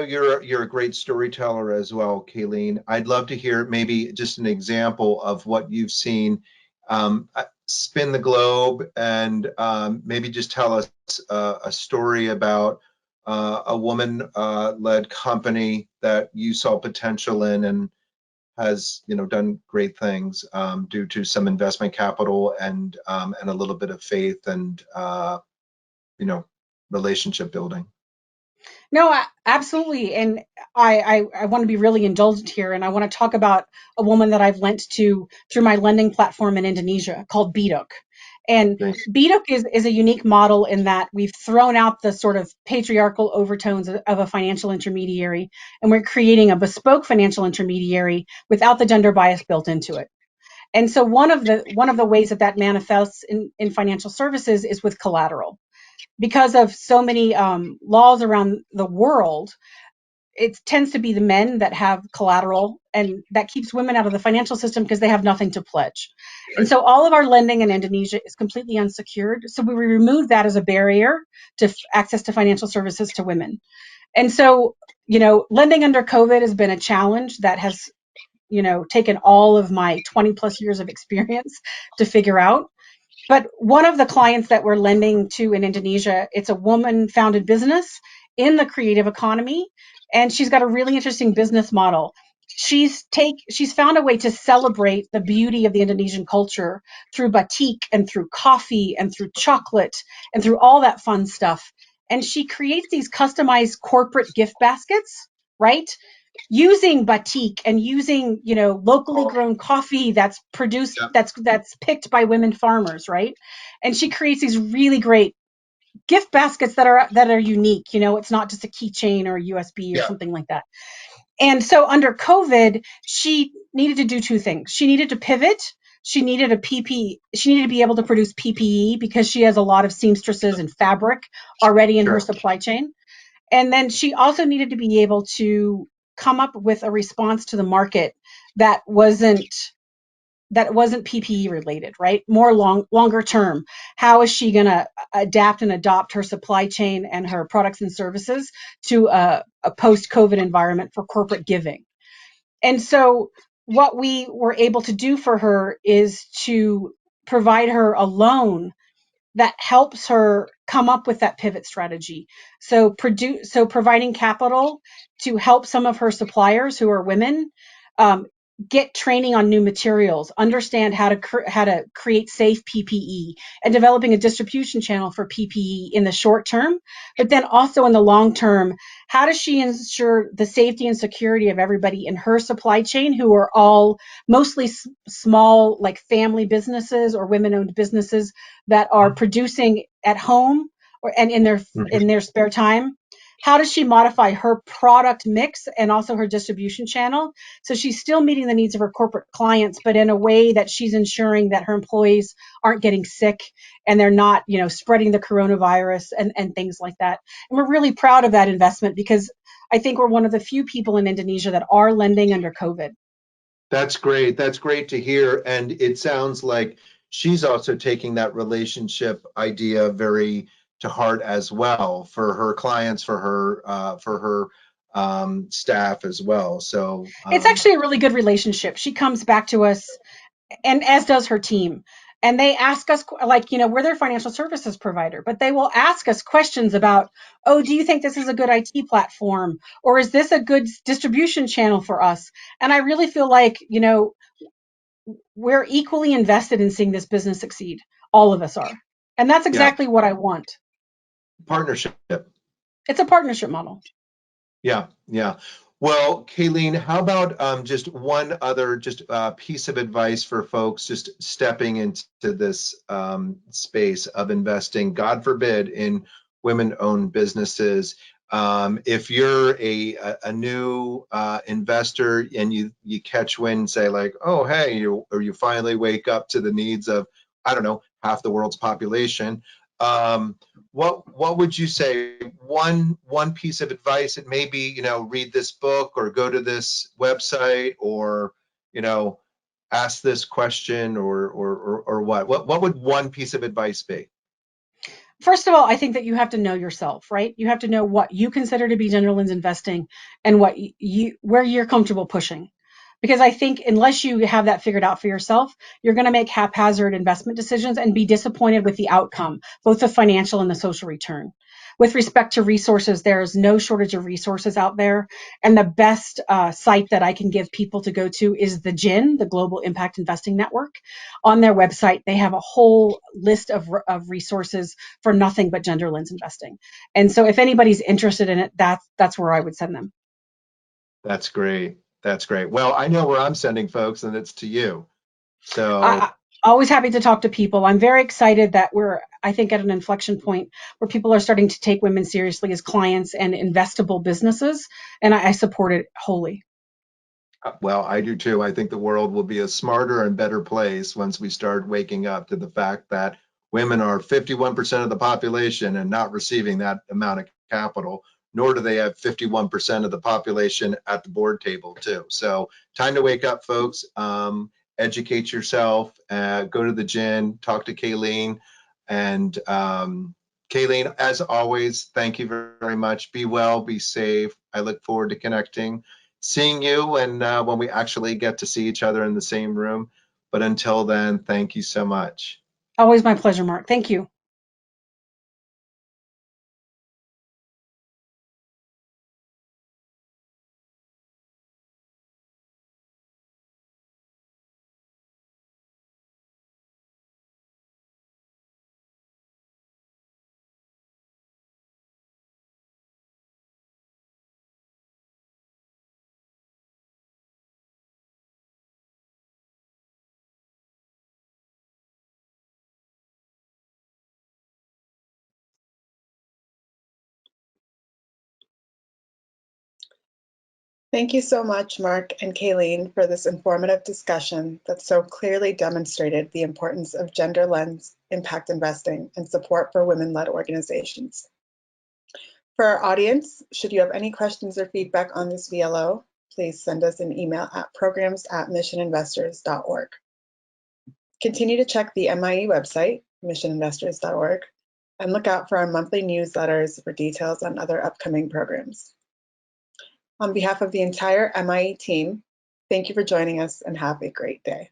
you're a great storyteller as well, Kayleen. I'd love to hear maybe just an example of what you've seen. Spin the globe and maybe just tell us a story about a woman led company that you saw potential in and has done great things due to some investment capital and a little bit of faith and you know relationship building. No, absolutely. And I want to be really indulgent here. And I want to talk about a woman that I've lent to through my lending platform in Indonesia called Biduk. And Great. Biduk is a unique model in that we've thrown out the sort of patriarchal overtones of a financial intermediary, and we're creating a bespoke financial intermediary without the gender bias built into it. And so one of the ways that that manifests in financial services is with collateral. Because of so many laws around the world, it tends to be the men that have collateral, and that keeps women out of the financial system because they have nothing to pledge. And Right. so all of our lending in Indonesia is completely unsecured. So we remove that as a barrier to access to financial services to women. And so, lending under COVID has been a challenge that has, taken all of my 20 plus years of experience to figure out. But one of the clients that we're lending to in Indonesia, it's a woman founded business in the creative economy. And she's got a really interesting business model. She's found a way to celebrate the beauty of the Indonesian culture through batik and through coffee and through chocolate and through all that fun stuff. And she creates these customized corporate gift baskets, right? Using batik and using locally Oh, grown coffee that's produced yeah. that's picked by women farmers, right? And she creates these really great gift baskets that are unique. It's not just a keychain or a USB or Yeah. something like that. And so under COVID, she needed to do two things. She needed to pivot. She needed she needed to be able to produce PPE because she has a lot of seamstresses and fabric already in her Sure. supply chain. And then she also needed to be able to come up with a response to the market that wasn't PPE related, right? More longer term. How is she going to adapt and adopt her supply chain and her products and services to a post-COVID environment for corporate giving? And so what we were able to do for her is to provide her a loan that helps her come up with that pivot strategy. So providing capital to help some of her suppliers who are women um, get training on new materials, understand how to create safe PPE, and developing a distribution channel for PPE in the short term, but then also in the long term. How does she ensure the safety and security of everybody in her supply chain, who are all mostly small, like family businesses or women-owned businesses that are producing at home and in Mhm. their spare time? How does she modify her product mix and also her distribution channel so she's still meeting the needs of her corporate clients, but in a way that she's ensuring that her employees aren't getting sick and they're not, spreading the coronavirus and things like that? And we're really proud of that investment because I think we're one of the few people in Indonesia that are lending under COVID. That's great. That's great to hear. And it sounds like she's also taking that relationship idea very to heart as well for her clients, for her staff as well. So It's actually a really good relationship. She comes back to us, and as does her team. And they ask us, like, we're their financial services provider, but they will ask us questions about, oh, do you think this is a good IT platform? Or is this a good distribution channel for us? And I really feel like, we're equally invested in seeing this business succeed. All of us are. And that's yeah, exactly what I want. partnership. It's a partnership model. Yeah, yeah. Well, Kayleen, how about just one other just piece of advice for folks just stepping into this space of investing, God forbid, in women-owned businesses. If you're a new investor and you catch wind, say like, oh, hey, or you finally wake up to the needs of, I don't know, half the world's population. Um, what would you say one piece of advice? It may be, read this book or go to this website or, you know, ask this question or what would one piece of advice be? First of all, I think that you have to know yourself, right? You have to know what you consider to be gender lens investing and what where you're comfortable pushing. Because I think unless you have that figured out for yourself, you're going to make haphazard investment decisions and be disappointed with the outcome, both the financial and the social return. With respect to resources, there is no shortage of resources out there. And the best site that I can give people to go to is the GIN, the Global Impact Investing Network. On their website, they have a whole list of resources for nothing but gender lens investing. And so if anybody's interested in it, that's where I would send them. That's great. That's great. Well, I know where I'm sending folks, and it's to you. So, Always happy to talk to people. I'm very excited that we're, I think, at an inflection point where people are starting to take women seriously as clients and investable businesses, and I support it wholly. well, I do too. I think the world will be a smarter and better place once we start waking up to the fact that women are 51% of the population and not receiving that amount of capital, nor do they have 51% of the population at the board table too. So time to wake up, folks. Educate yourself, go to the GIN, talk to Kayleen. And Kayleen, as always, thank you very much. Be well, be safe. I look forward to seeing you and when we actually get to see each other in the same room. But until then, thank you so much. Always my pleasure, Mark. Thank you. Thank you so much, Mark and Kayleen, for this informative discussion that so clearly demonstrated the importance of gender lens impact investing and support for women-led organizations. For our audience, should you have any questions or feedback on this VLO, please send us an email at programs@missioninvestors.org. Continue to check the MIE website, missioninvestors.org, and look out for our monthly newsletters for details on other upcoming programs. On behalf of the entire MIE team, thank you for joining us and have a great day.